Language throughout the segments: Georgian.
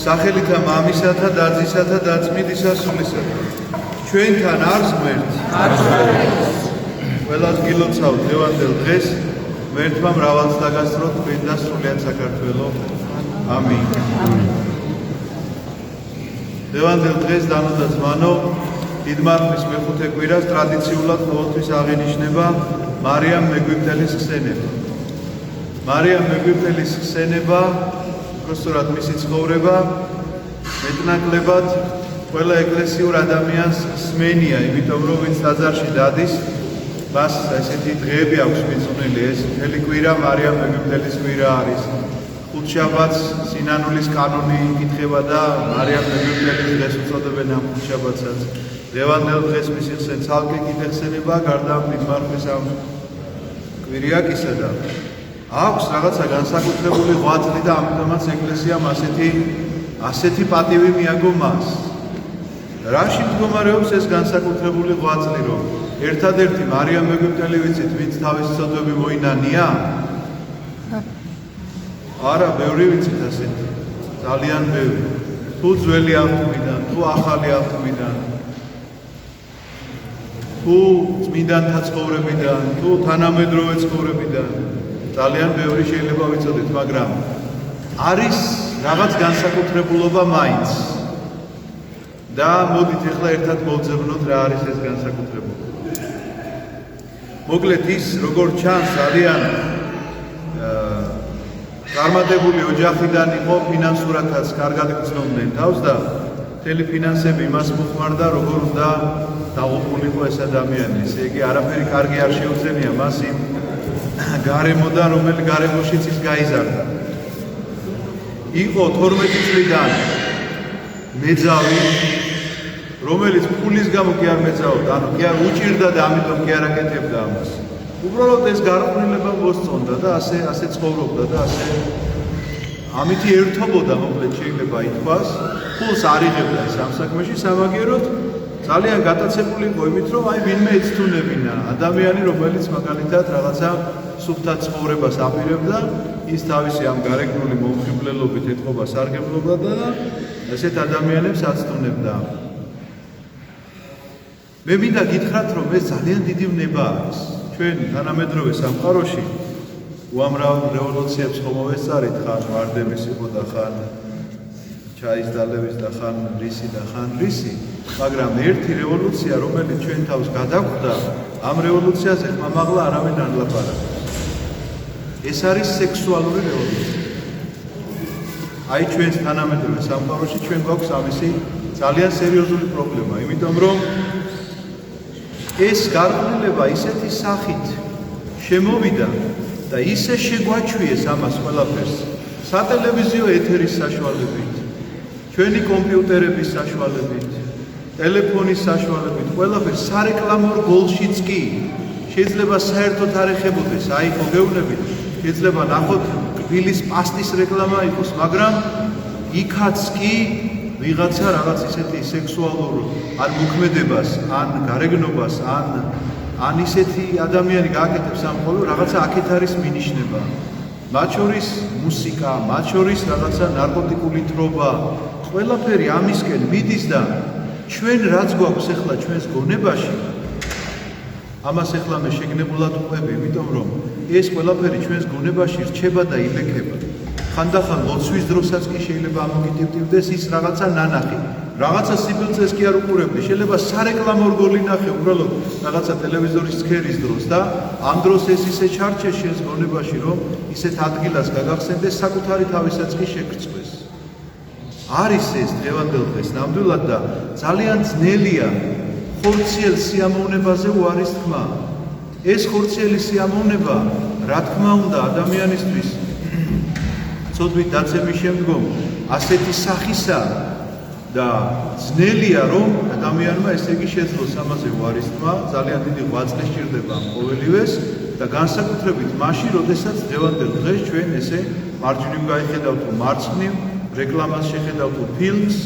სახელითა მამისათა და ძისათა და წმინდისა სულისათა. ჩვენთან არს ღმერთი. ყველას გილოცავთ დღევანდელ დღეს, ღმერთმა მრავალს დაგასწროთ თქვენ და სრულიად საქართველო. ამინ. დღევანდელ დღეს დანოდა ზმანო დიდმარხვის მეხუთე კვირას ტრადიციულად ყოველთვის აღინიშნება მარიამ მეგვიპტელის ხსენება. მარიამ მეგვიპტელის ხსენება, უბრალოდ მისი ცხოვრება მეტნაკლებად ყველა ეკლესიურ ადამიანს სმენია, იმიტომ რომ ვინც ტაძარში დადის, მას ესეთი დღეები აქვს მიწვნილი, ეს მთელი კვირა მარიამ მეგვიპტელის კვირა არის. ხუთშაბათს სინანულის კანონი იკითხება და მარიამ მეგვიპტელის დღეს უწოდებენ ამ ხუთშაბათსაც. დღევანდელ დღეს მისი ცალკე კიდე ხსენება გარდა დიდმარხვის ამ კვირიაკისა და აქვს რაღაცა განსაკუთრებული ღვაწლი და ამიტომაც ეკლესიამ ასეთი პატივი მიაგო მას. რაში მდგომარეობს ეს განსაკუთრებული ღვაწლი, რომ ერთადერთი მარიამ მეგვიპტელი ვიცით, ვინც თავის ცოდვები მოინანია? არა, ბევრი ვიცით ასეთი, ძალიან ბევრი. თუ ძველი აღთქმიდან, თუ ახალი აღთქმიდან, თუ წმინდანთა ცხოვრებიდან, თუ თანამედროვე ცხოვრებიდან, ძალიან ბევრი შეიძლება ვიცოდეთ, მაგრამ არის რაღაც განსაკუთრებულობა მაინც. და მოდით ახლა ერთად მოვძებნოთ რა არის ეს განსაკუთრებულობა. მოკლედ ის, როგორც ჩანს, ძალიან წარმატებული ოჯახიდან იყო, ფინანსურათაც კარგად გრძნობდნენ თავს და მთელი ფინანსები იმას მოხმარდა, როგორ უნდა დაღუპულიყო ეს ადამიანი. ესე იგი, არაფერი კარგი არ შეუძენია მას იმ გარემოდან, რომელი გარემოშიც ის გაიზარდა. იყო 12 წლიდან მეძავი, რომელიც ფულის გამო კი არ მეძავდა, ანუ კი არ უჭირდა და ამიტომ კი არ აკეთებდა ამას. უბრალოდ ეს გარყვნილება მოსწონდა და ასე ცხოვრობდა და ასე ამითი ერთობოდა, მოკლედ შეიძლება ითქვას, ფულს არ იღებდა ეს ამ საქმეში, სამაგიეროდ ძალიან გატაცებული იყო იმით, რომ აი ვინმე ეცთუნებინა ადამიანი, რომელიც მაგალითად რაღაცა სუფთა ცხოვრებას აპირებდა, ის თავისი ამ გარეგნული მომხიბვლელობით ეთყობა სარგებლობდა და ესეთ ადამიანებს აცთუნებდა. მე მინდა გითხრათ, რომ ეს ძალიან დიდი ვნება არის. ჩვენ თანამედროვე სამყაროში უამრავ რევოლუციებს ხომ მოვესწარით, ხან ვარდების იყო და ხან ჩაის დალევის და ხან რისი და ხან რისი, მაგრამ ერთი რევოლუცია, რომელიც ჩვენ თავს გადაგვდა, ამ რევოლუციაზე ხმამაღლა არავინ არ ლაპარაკობს. ეს არის სექსუალური რევოლუცია. აი ჩვენს თანამედროვე სამყაროში ჩვენ გვაქვს ამისი ძალიან სერიოზული პრობლემა, იმიტომ რომ ეს გარყვნილება ისეთი სახით შემოვიდა და ისე შეგვაჩვიეს ამას ყველაფერს სატელევიზიო ეთერის საშუალებით, ჩვენი კომპიუტერების საშუალებით, ტელეფონის საშუალებით, ყველაფერს სარეკლამო რგოლშიც კი შეიძლება საერთოდ არ ეხებოდეს, აი ხო გეუბნებით, შეიძლება ნახოთ გვილის პასტის რეკლამა იყოს, მაგრამ იქაც კი ვიღაცა რაღაც ისეთი სექსუალურ ან მოქმედებას, ან გარეგნობას, ან ისეთი ადამიანი გააკეთებს ამ ხოლო, რაღაცა აქეთ არის მინიშნება. მათ შორის მუსიკა, მათ შორის რაღაცა ნარკოტიკული თრობა, ყველაფერი ამისკენ მიდის და ჩვენ რაც გვაქვს ახლა ჩვენს გონებაში, ამას ახლა მე შეგნებულად ვყვები, იმიტომ რომ ეს ყველაფერი ჩვენს გონებაში რჩება და ილექება. ხანდახან ლოცვის დროსაც კი შეიძლება ამოგიტივტივდეს ის რაღაცა ნანახი, რაღაცა სიბილწეს კი არ უყურებდი, შეიძლება სარეკლამო რგოლი ნახე უბრალოდ რაღაცა ტელევიზორის ცქერის დროს და ამ დროს ეს ისე ჩარჩეს შენს გონებაში, რომ ისეთ ადგილას გაგახსენდეს, საკუთარი თავისაც კი შეგრცხვეს. არის ეს დღევანდელ დღეს ნამდვილად და ძალიან ძნელია ხორციელ სიამოვნებაზე უარის თქმა. ეს ხორციელი სიამოვნება, რა თქმა უნდა, ადამიანისთვის ცოდვით დაცემის შემდგომ ასეთი სახისა და ძნელია, რომ ადამიანმა ესე იგი შეძლოს ამაზე უარის თქმა, ძალიან დიდი ღვაწლი სჭირდება ამ ყოველივეს და განსაკუთრებით მაშინ, როდესაც დღევანდელ დღეს ჩვენ ესე მარჯვნივ გაიხედავთ თუ მარცხნივ, რეკლამას შეხედავთ თუ ფილმს,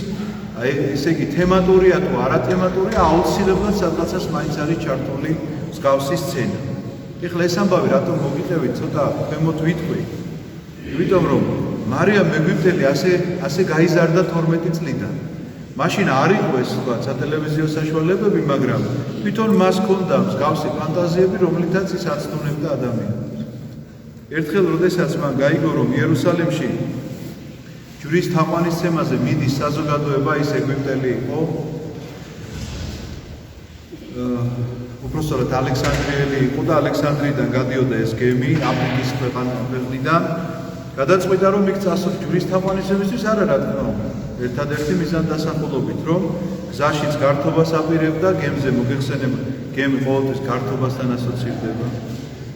აი ესე იგი თემატურია თუ არათემატურია, აუცილებლად სადღაცას მაინც არის ჩართული მსგავსი სცენა. ეხლა ეს ამბავი რატომ მოგიტევით, ცოტა ქვემოთ ვიტყვი. იმიტომ რომ მარიამ მეგვიპტელი ასე გაიზარდა 12 წლიდან. მაშინ არ იყო ეს თქვა სატელევიზიო საშუალებები, მაგრამ თვითონ მას ჰქონდა მსგავსი ფანტაზიები, რომლითაც ის აცნობდა ადამიანებს. ერთხელ, როდესაც მან გაიგო, რომ იერუსალიმში ჯვრის თაყვანისცემაზე მიდის საზოგადოება, ის ეგვიპტელი იყო, უпростоრად ალექსანდრიელი იყო და ალექსანდრიიდან გადიოდა ეს გემი აფრიკის ქვეყნიდან. გადაწყვიტა, რომ იქ წასულ ჯვრის თაყვანისცემისთვის არა რა თქმა უნდა. ერთადერთი მიზანდასახულობით, რომ გზაშიც გართობას აპირებდა, გემზე მოგეხსენება, გემი ყოველთვის გართობასთან ასოცირდება.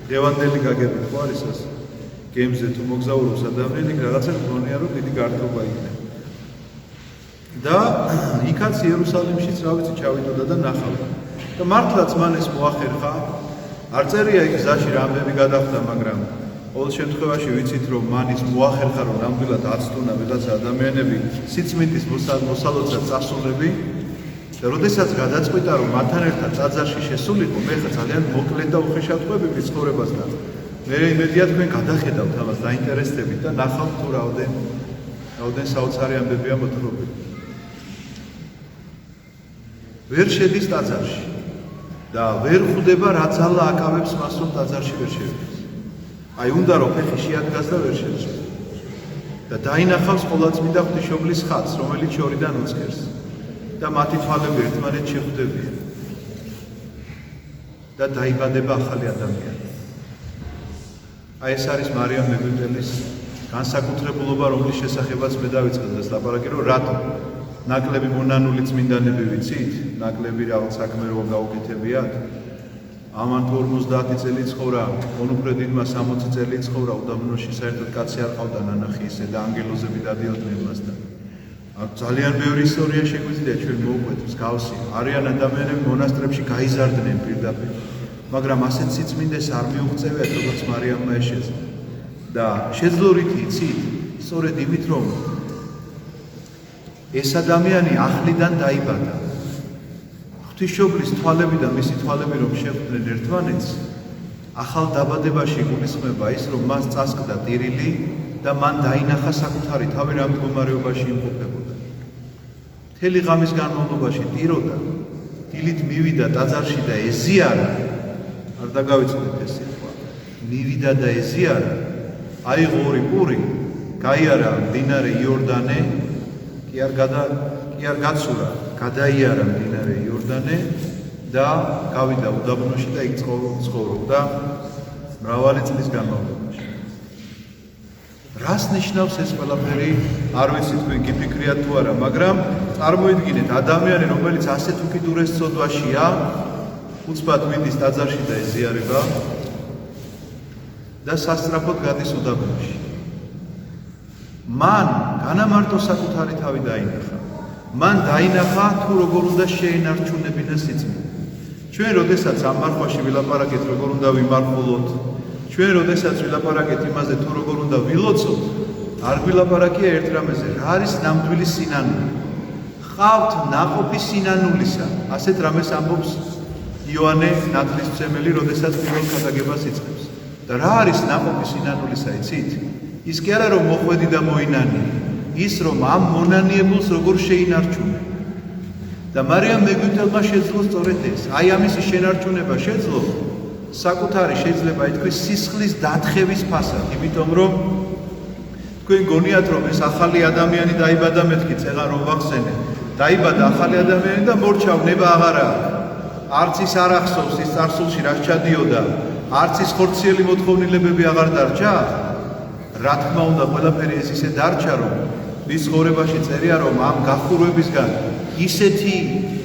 დღევანდელი გაგებით ხო არის ასე? გემზე თუ მოგზაურობს ადამიანი, რაღაცა გონია, რომ დიდი გართობა იქნება. და იქაც იერუსალიმშიც რა ვიცი ჩავიდოდა და ნახავდა. და მართლაც მან ეს მოახერხა. არ წერია იქ გზაში რამბები გადახდა, მაგრამ ყოველ შემთხვევაში ვიცით, რომ მან ის მოახერხა, რომ ნამდვილად აცდუნა ვიღაცა ადამიანები სიწმინდის მოსალოცად წასულები და როდესაც გადაწყვიტა, რომ მათთან ერთად ტაძარში შესულიყო, მე ხა ძალიან მოკლედ და უხეშად ყვები მის ცხოვრებასთან. მე იმედია თქვენ გადახედავთ ამას დაინტერესდებით და ნახავთ თუ რაოდენ საოცარი ამბებია მოთხრობილი. ვერ შედის ტაძარში და ვერ ხვდება რა ძალა აკავებს მას, რომ ტაძარში ვერ შევიდეს. აი უნდა რომ ფეხი შეადგას და ვერ შეჭრა. და დაინახავს ყოვლადწმინდა ღვთისმშობლის ხატს, რომელიც შორიდან უცქერს და მათი თვალები ერთმანეთს შეხვდებიან. და დაიბადება ახალი ადამიანი. აი ეს არის მარიამ მეგვიპტელის განსაკუთრებულობა, რომლის შესახებაც მე დავიწყე დღეს ლაპარაკი, რომ რატო ნაკლები მონანული წმინდანები ვიცით, ნაკლები რაღაც საქმე რომ გაუკეთებიათ. ამან თუ 50 წელი ცხოვრა, ონუფრედინმა 60 წელი ცხოვრა, უდაბნოში საერთოდ კაცი არ ყავდა ნანახი ისე და ანგელოზები დადიოდნენ მასთან. ძალიან ბევრი ისტორია შეგვიძლია ჩვენ მოვყვეთ მსგავსი. არიან ადამიანები მონასტრებში გაიზარდნენ პირდაპირ, მაგრამ ასეთ სიწმინდეს არ მიუღწევიათ, როგორც მარიამმა ეს შეძლო. და შეძლო რითი იცით? სწორედ იმით, რომ ეს ადამიანი ახლიდან დაიბადა. ღვთისმშობლის თვალები და მისი თვალები რომ შეხვდნენ ერთმანეთს, ახალ დაბადებაში გულისხმება ის, რომ მას წასკდა ტირილი და მან დაინახა საკუთარი თავი რა მდგომარეობაში იმყოფებოდა. მთელი ღამის განმავლობაში ტიროდა, დილით მივიდა ტაძარში და ეზიარა, არ დაგავიწყდეთ ეს სიტყვა, მივიდა და ეზიარა, აიღო ორი პური, გაიარა მდინარე იორდანე, კი არ გაცურა, გადაიარა მდინარე იორდანე და გავიდა უდაბნოში და იქ ცხოვრობდა მრავალი წლის განმავლობაში. რას ნიშნავს ეს ყველაფერი? არ ვიცი თქვენ გიფიქრიათ თუ არა, მაგრამ წარმოიდგინეთ ადამიანი, რომელიც ასეთ უკიდურეს ცოდვაშია, უცბად მიდის ტაძარში და ეზიარება და სასწრაფოდ გადის უდაბნოში. მან განამარტო საკუთარი თავი დაინახა. მან დაინახა თუ როგორ უნდა შეენარჩუნებინა სიწმინდე. ჩვენ როდესაც ამ მარხვაში ვილაპარაკეთ, როგორ უნდა ვიმარხულოთ, ჩვენ როდესაც ვილაპარაკეთ იმაზე, თუ როგორ უნდა ვილოცოთ, არ ვილაპარაკია ერთ რამეზე, რა არის ნამდვილი სინანული. ხავთ ნაყოფი სინანულისა, ასეთ რამეს ამბობს იოანე ნათლისმცემელი, როდესაც პირველ ქადაგებას იწყებს. და რა არის ნაყოფი სინანულისა, იცით? ის კი არა რომ მოხვედი და მოინანი, ის რომ ამ მონანიებულს როგორ შეინარჩუნე. და მარიამ მეგვიპტელმა შეძლო სწორედ ეს. აი ამის შენარჩუნება შეძლო საკუთარი შეიძლება ითქვას სისხლის დათხევის ფასად, იმიტომ რომ თქვენ გონიათ რომ ეს ახალი ადამიანი დაიბადა, მეთქი წეღან რომ ვახსენე, დაიბადა ახალი ადამიანი და მორჩა ნება აღარა. არც ის არ ახსოვს ის წარსულში რაც ჩადიოდა, არც ის ხორციელი მოთხოვნილებები აღარ დარჩა. რა თქმა უნდა, ყველაფერი ეს ისე დარჩა, რომ მის ცხოვრებაში წერია, რომ ამ გახურვებისგან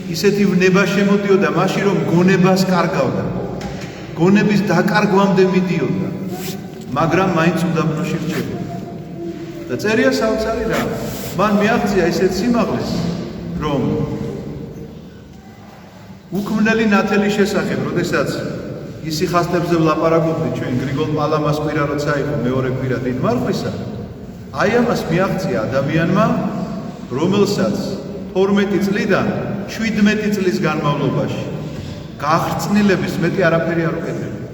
ისეთი ვნება შემოდიოდა, მაშინ რომ გონებას კარგავდა. გონების დაკარგვამდე მიდიოდა, მაგრამ მაინც უდაბნოში რჩებოდა. და წერია საოცარი რა. მან მიაღწია ისეთ სიმაღლეს, რომ უქმნელი ნათელის შესახებ, როდესაც ისიხასტებზე ვლაპარაკობდი ჩვენ გრიგოლ პალამას კვირა როცა იყო მეორე კვირა დიდ მარხვისა, აი ამას მიაღწია ადამიანმა, რომელსაც 12 წლიდან 17 წლის განმავლობაში გახრწნილების მეტი არაფერი არ უკეთებდა.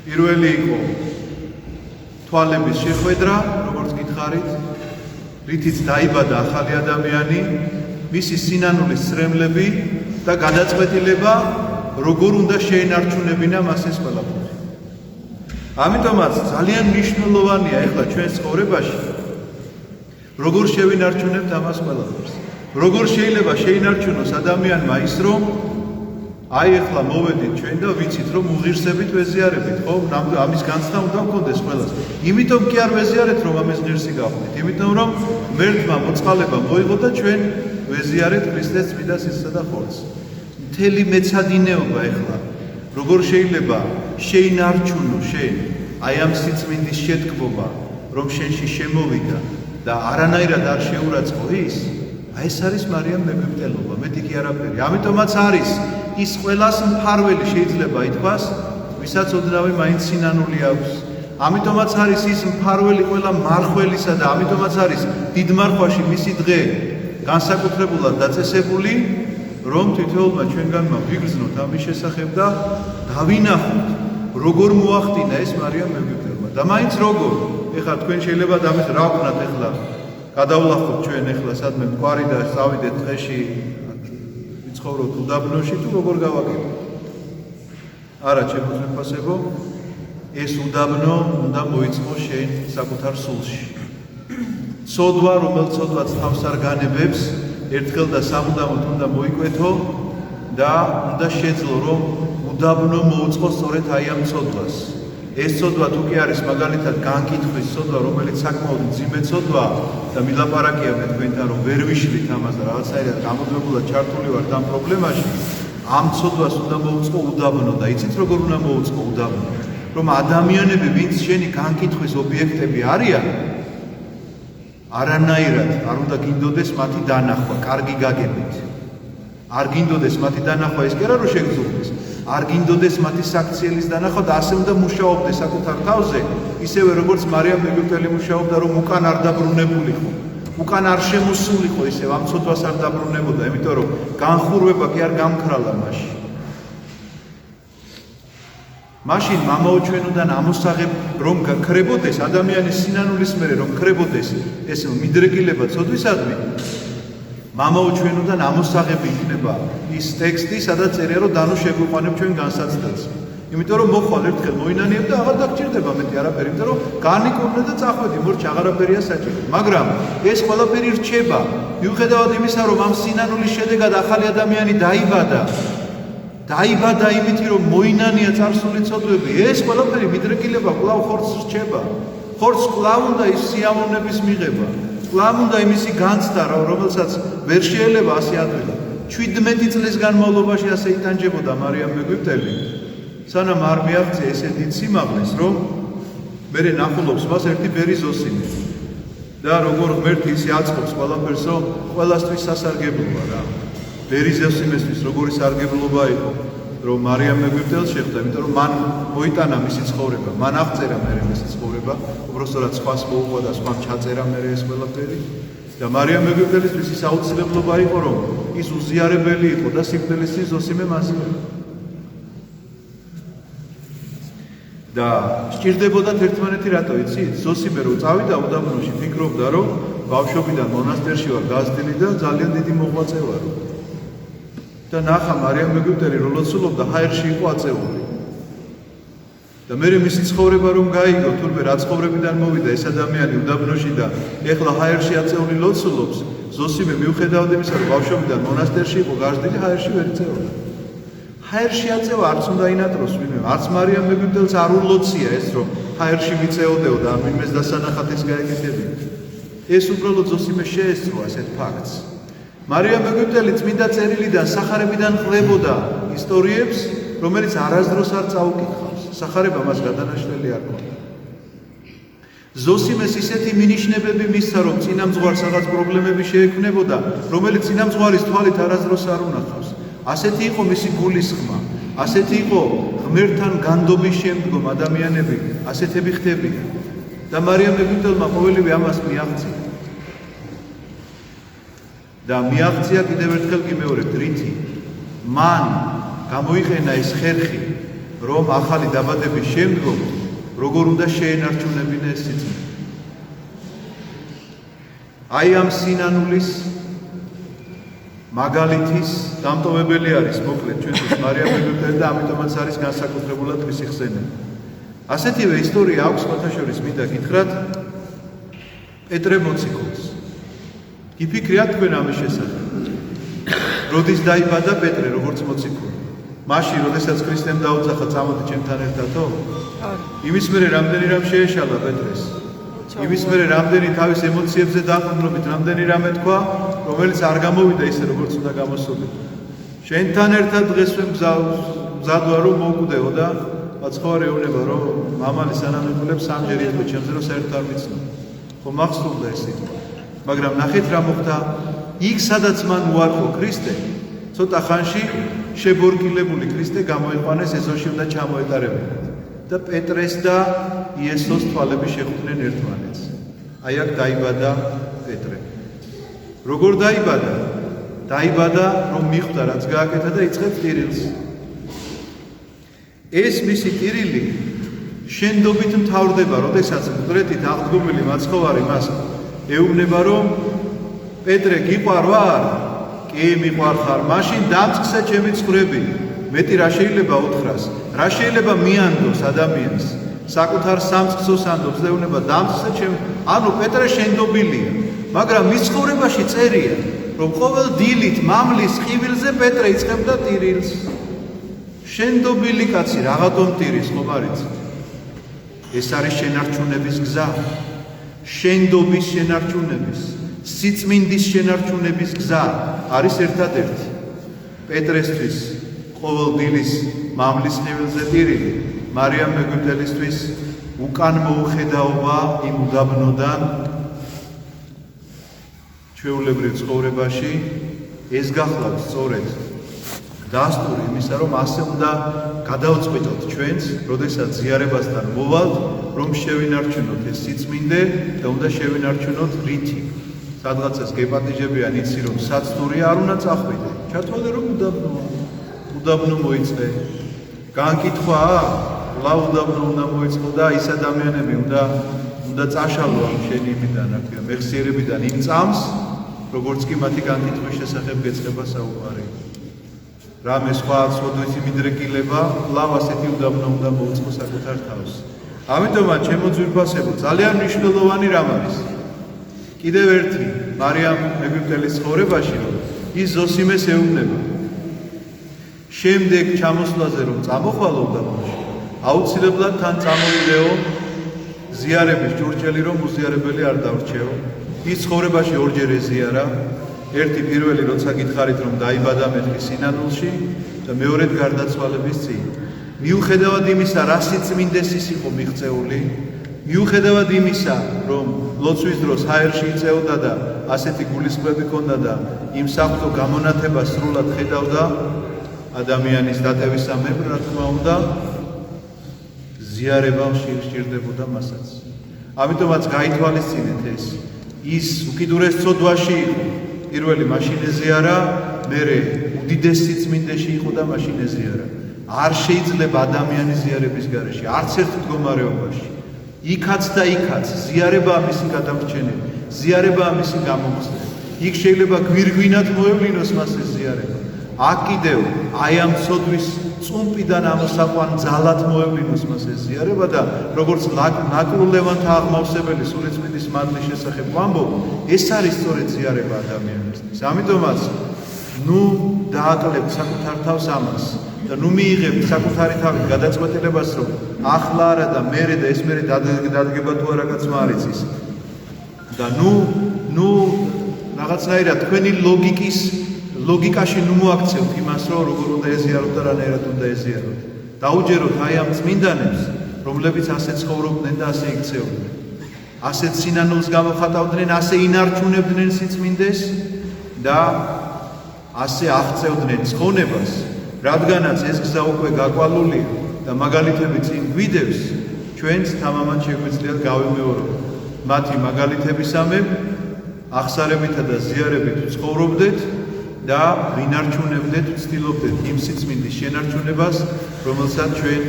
პირველი იყო თვალების შეხვედრა, მითხარით, რითიც დაიბადა ახალი ადამიანი, მისი სინანულის წრემლები და გადაწყვეტილება როგორ უნდა შეენარჩუნებინა მას ეს ყველაფერი. ამიტომაც ძალიან მნიშვნელოვანია ეხლა ჩვენს ცხოვრებაში როგორ შევინარჩუნებთ ამას ყველაფერს. როგორ შეიძლება შეინარჩუნოს ადამიანმა ის რომ აი ეხლა მოვედით ჩვენ და ვიცით რომ უღირსებით ვეზიარებით, ხო? ამის განცდა უნდა გქონდეს ყველას. იმიტომ კი არ ვეზიარეთ რომ ამის ღირსი გავხდით, იმიტომ რომ ღმერთმა მოწყალება მოიღო და ჩვენ ვეზიარეთ ქრისტეს წმინდა სისხლსა და ხორცს. მთელი მეცადინეობა ეხლა როგორ შეიძლება შეინარჩუნო შენ აი ამ სიწმინდის შეთქმობა რომ შენში შემოვიდა და არანაირად არ შეურაცხო ის აი ეს არის მარიამ მეგვიპტელობა, მეტი კი არაფერი. ამიტომაც არის ის ყველას მფარველი შეიძლება ითქვას, ვისაც ოდნავი მაინც სინანული აქვს. ამიტომაც არის ის მფარველი ყველა მარხველისა და ამიტომაც არის დიდ მარხვაში მისი დღე განსაკუთრებულად დაწესებული, რომ თითოეულმა ჩვენგანმა ვიგრძნოთ ამის შესახებ და დავინახოთ, როგორ მოახდინა ეს მარიამ მეგვიპტელობა და მაინც როგორ. ეხლა თქვენ შეიძლება ამის რა ვქნათ ეხლა გადავლახოთ ჩვენ ეხლა სადმე მყარი და წავიდეთ დღეში ცხოვრობთ უდაბნოში თუ როგორ გავაკეთოთ. არა ჩემო ძვირფასებო, ეს უდაბნო უნდა მოიწყო შენ საკუთარ სულში. ცოდვა, რომელიც ცოდვაც თავს არ განებებს, ერთხელ და სამუდამოდ უნდა მოიკვეთო და უნდა შეძლო რომ უდაბნო მოუწყო სწორედ აი ამ ცოდვას. ეს ცოდვა თუ კი არის მაგალითად განკითხვის ცოდვა, რომელიც საკმაოდ მძიმე ცოდვა და მილაპარაკია მე თქვენთან რომ ვერ ვიშლით ამას და რაღაცაირად გამოძებულად ჩართული ვართ ამ პრობლემაში, ამ ცოდვას უნდა მოუწყო უდაბნო და იცით როგორ უნდა მოუწყო უდაბნო? რომ ადამიანები, ვინც შენი განკითხვის ობიექტები არიან, არანაირად არ უნდა გინდოდეს მათი დანახვა, კარგი გაგებით. არ გინდოდეს მათი დანახვა ის კი არა რომ შეგძულდეს. არ გინდოდეს მათი საქციელის დანახვა და ასე უნდა მუშაობდეს საკუთარ თავზე, ისევე როგორც მარიამ მეგვიპტელი მუშაობდა, რომ უკან არ დაბრუნებულიყო, უკან არ შემოსულიყო, ისევ ამ ცოდვას არ დაბრუნებოდა, იმიტომ რომ განხურვება კი არ გამქრალა მაშინ. მაშინ მამაო ჩვენოდან ამოსაღებ რომ გაქრებოდეს ადამიანის სინანულის მერე რომ ქრებოდეს ეს მიდრეკილება ცოდვისადმი, მამაო ჩვენოდან ამოსაღები იქნება ის ტექსტი, სადაც წერია რომ დანუ შეგვიყვანებ ჩვენ განსაცდელს. იმიტომ რომ მოხვალ ერთხელ მოინანიებ და აღარ დაგჭირდება მეტი არაფერი, იმიტომ რომ განიკურნე და წახვედი, მორჩ აღარაფერია საჭირო. მაგრამ ეს ყველაფერი რჩება, მიუხედავად იმისა, რომ ამ სინანულის შედეგად ახალი ადამიანი დაიბადა იმით, რომ მოინანია წარსული ცოდვები, ეს ყველაფერი მიდრეკილება კვლავ ხორცს რჩება. ხორცს კვლავ უნდა ის სიამოვნების მიღება. კვლავ უნდა იმისი განცდა, რომელსაც ვერ შეიძლება ასე ადვილად. 17 წლის განმავლობაში ასე იტანჯებოდა მარიამ მეგვიპტელი, სანამ არ მიაღწია ესე დიდ სიმაღლეს, რომ მერე ნახულობს მას ერთი ბერი ზოსიმე. და როგორ ღმერთი ისე აწყობს ყველაფერს, რომ ყველასთვის სასარგებლოა რა. ბერი ზოსიმესთვის როგორი სარგებლობა იყო, რომ მარიამ მეგვიპტელს შეხვდა, იმიტომ რომ მან მოიტანა მისი ცხოვრება, მან აღწერა მერე მისი ცხოვრება, უბრალოდ სხვას მოუყვა და სხვამ ჩაწერა მერე ეს ყველაფერი. და მარიამ მეგვიპტელისთვის ის აუცილებლობა იყო, რომ ის უზიარებელი იყო და სიკვდილის წინ ზოსიმე მასზე. და სჭირდებოდათ ერთმანეთი რატო იცით? ზოსიმე რო წავიდა უდაბნოში, ფიქრობდა, რომ ბავშვობიდან მონასტერში ვარ გაზრდილი და ძალიან დიდი მოღვაწე ვარ. და ნახა მარიამ მეგვიპტელი რო ლოცულობდა, ჰაერში იყო აწეული. და მერე მისი ცხოვრება რომ გაიგო, თურმე რა ცხოვრებიდან მოვიდა ეს ადამიანი უდაბნოში და ეხლა ჰაერში აწეული ლოცულობს, ზოსიმე მიუხედავად იმისა, რომ ბავშვობიდან მონასტერში იყო გაზრდილი, ჰაერში ვერ იწეოდა. ჰაერში აწევა არც უნდა ინატროს ვინმე, არც მარიამ მეგვიპტელს არ ულოცია ეს, რომ ჰაერში მიწეოდეო და ვინმეს დასანახად ეს გაეკეთებინა. ეს უბრალოდ ზოსიმე შეესწრო ასეთ ფაქტს. მარიამ მეგვიპტელი წმინდა წერილიდან, სახარებიდან ყვებოდა ისტორიებს, რომელიც არასდროს არ წაუკითხავს. სახარება მას გადანაშლელი არ ქონდა. ზოსიმეს ისეთი მინიშნებები მისცა, რომ წინამძღვარს რაღაც პრობლემები შეექმნებოდა, რომელიც წინამძღვარის თვალით არასდროს არ უნახავს. ასეთი იყო მისი გულისხმა, ასეთი იყო ღმერთთან განდობის შემდგომ ადამიანები, ასეთები ხდებიან. და მარიამ მეგვიპტელმა ყოველივე ამას მიაღწია. და მიაღწია კიდევ ერთხელ გიმეორებთ, რითი მან გამოიყენა ეს ხერხი, რომ ახალი დაბადების შემდგომ როგორ უნდა შეენარჩუნებინა ეს სიწმინდე. აი ამ სინანულის მაგალითის დამტოვებელი არის მოკლედ ჩვენთვის მარიამ მეგვიპტელი და ამიტომაც არის განსაკუთრებულად მისი ხსენება. ასეთივე ისტორია აქვს მოთაშორის მინდა გითხრათ პეტრე მოციქულს. იფიქრიათ თქვენ ამის შესახებ. როდის დაიბადა პეტრე როგორც მოციქული? მაშინ როდესაც ქრისტემ დაუძახა წამოდი ჩემთან ერთადო? იმის მერე რამდენი რამ შეეშალა პეტრეს? იმის მერე რამდენი თავის ემოციებზე დაყრდნობით რამდენი რამე თქვა, რომელიც არ გამოვიდა ისე როგორც უნდა გამოსულიყო. შენთან ერთად დღესვე მზად ვარ რომ მოვკვდეო და მაცხოვარი ეუბნება რომ მამალი სანამ ეკვლებს სამჯერ იტყვი ჩემზე რომ საერთოდ არ ვიცნობ. ხო მახსოვდა ეს სიტყვა. მაგრამ ნახეთ რა მოხდა იქ სადაც მან უარყო ქრისტე ცოტა ხანში შებორკილებული ქრისტე გამოიყვანეს ეზოში უნდა ჩამოეტარებინათ და პეტრეს და იესოს თვალები შეხვდნენ ერთმანეთს. აი აქ დაიბადა პეტრე. როგორ დაიბადა? დაიბადა რომ მიხვდა რაც გააკეთა და იწყებს ტირილს. ეს მისი ტირილი შენდობით მთავრდება, როდესაც მკვდრეთით აღდგომილი მაცხოვარი მას ეუბნება რომ პეტრე გიყვარ ვარ? კი მიყვარ ხარ, მაშინ დამწყსე ჩემი ცხვრები. მეტი რა შეიძლება უთხრას? რა შეიძლება მიანდოს ადამიანს? საკუთარ სამწყსოს ანდობს და ეუბნება დამწყსე ჩემ. ანუ პეტრე შენდობილია, მაგრამ მის ცხოვრებაში წერია, რომ ყოველ დილით მამლის ყივილზე პეტრე იწყებდა ტირილს. შენდობილი კაცი რაღაცომ ტირის ხომ არ იცი? ეს არის შენარჩუნების გზა. შენდობის შენარჩუნების, სიწმინდის შენარჩუნების გზა არის ერთადერთი. პეტრესთვის ყოველ დილის მამლის ყივილზე ტირილი, მარიამ მეგვიპტელისთვის უკან მოუხედაობა იმ უდაბნოდან ჩვეულებრივ ცხოვრებაში ეს გახლავს სწორედ დასტური იმისა, რომ ასე უნდა გადავწყვიტოთ ჩვენც, როდესაც ზიარებასთან მოვალთ, რომ შევინარჩუნოთ ეს სიწმინდე და უნდა შევინარჩუნოთ რითი. სადღაცას გეპატიჟებიან იცი, რომ საცდური არ უნდა წახვიდე. ჩათვალე რომ უდაბნო მოიწე. განკითხვაა, ლა უდაბნო უნდა მოიწყო და ის ადამიანები უნდა წაშალო ამ შენი იმიდან, რა ქვია, მეხსიერებიდან იმ წამს, როგორც კი მათი განკითხვის შესახებ გეწყება საუბარი. რამე სხვა ცოდვისი მიდრეკილება, ლავ ასეთი უდაბნო უნდა მოუწყო საკუთარ თავს. ამიტომაც ჩემო ძვირფასებო, ძალიან მნიშვნელოვანი რამ არის. კიდევ ერთი მარიამ მეგვიპტელის ცხოვრებაში, რომ ის ზოსიმეს ეუბნება. შემდეგ ჩამოსვლაზე რომ წამოხვალო უდაბნოში, აუცილებლად თან წამოვიდეო ზიარების ჭურჭელი, რომ უზიარებელი არ დავრჩეო. ის ცხოვრებაში ორჯერ ეზიარა. ერთი პირველი როცა გითხარით რომ დაიბადა მეთქი სინანულში და მეორედ გარდაცვალების წინ. მიუხედავად იმისა, რა სიწმინდეს ის იყო მიღწეული, მიუხედავად იმისა, რომ ლოცვის დროს ჰაერში იწეოდა და ასეთი გულისხმები ჰქონდა და იმ საფრთხო გამონათებას სრულად ხედავდა ადამიანის დატევისამებრ, რა თქმა უნდა, ზიარება სჭირდებოდა მასაც. ამიტომაც გაითვალისწინეთ ეს. ის უკიდურეს ცოდვაში იყო. პირველი მაშინ ეზიარა, მერე უდიდეს სიწმინდეში იყო და მაშინ ეზიარა. არ შეიძლება ადამიანის ზიარების გარეშე, არც ერთ მდგომარეობაში. იქაც და იქაც ზიარებაა მისი გადამრჩენელი, ზიარებაა მისი გამომხსნელი. იქ შეიძლება გვირგვინად მოევლინოს მას ეს ზიარება. აქ კიდევ აი ამ ცოდვის წუმპიდან ამოსაყვან ძალად მოევლინოს მას ეს ზიარება და როგორც ნაკრულევანთა აღმავსებელი სულიწმინდის მადლის შესახებ ვამბობ, ეს არის სწორედ ზიარება ადამიანისთვის. ამიტომაც ნუ დააკლებთ საკუთარ თავს ამას და ნუ მიიღებთ საკუთარი თავით გადაწყვეტილებას, რომ ახლა არა და მერე და ეს მერე დადგება თუ არა კაცმა არ იცის. და ნუ რაღაცნაირად თქვენი ლოგიკაში ნუ მოაქცევთ იმას, რომ როგორ უნდა ეზიაროთ და რანაირად უნდა ეზიაროთ. დაუჯეროთ აი ამ წმინდანებს, რომლებიც ასე ცხოვრობდნენ და ასე იქცეოდნენ. ასეთ სინანულს გამოხატავდნენ, ასე ინარჩუნებდნენ სიწმინდეს და ასე აღწევდნენ ცხონებას, რადგანაც ეს გზა უკვე გაკვალულია და მაგალითები წინ გვიდევს, ჩვენც თამამად შეგვიძლია გავიმეოროთ. მათი მაგალითებისამებრ აღსარებითა და ზიარებით ცხოვრობდეთ და ვინარჩუნებდეთ, ვცდილობდეთ იმ სიწმინდის შენარჩუნებას, რომელსაც ჩვენ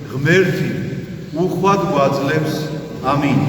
ღმერთი უხვად გვაძლევს. ამინ.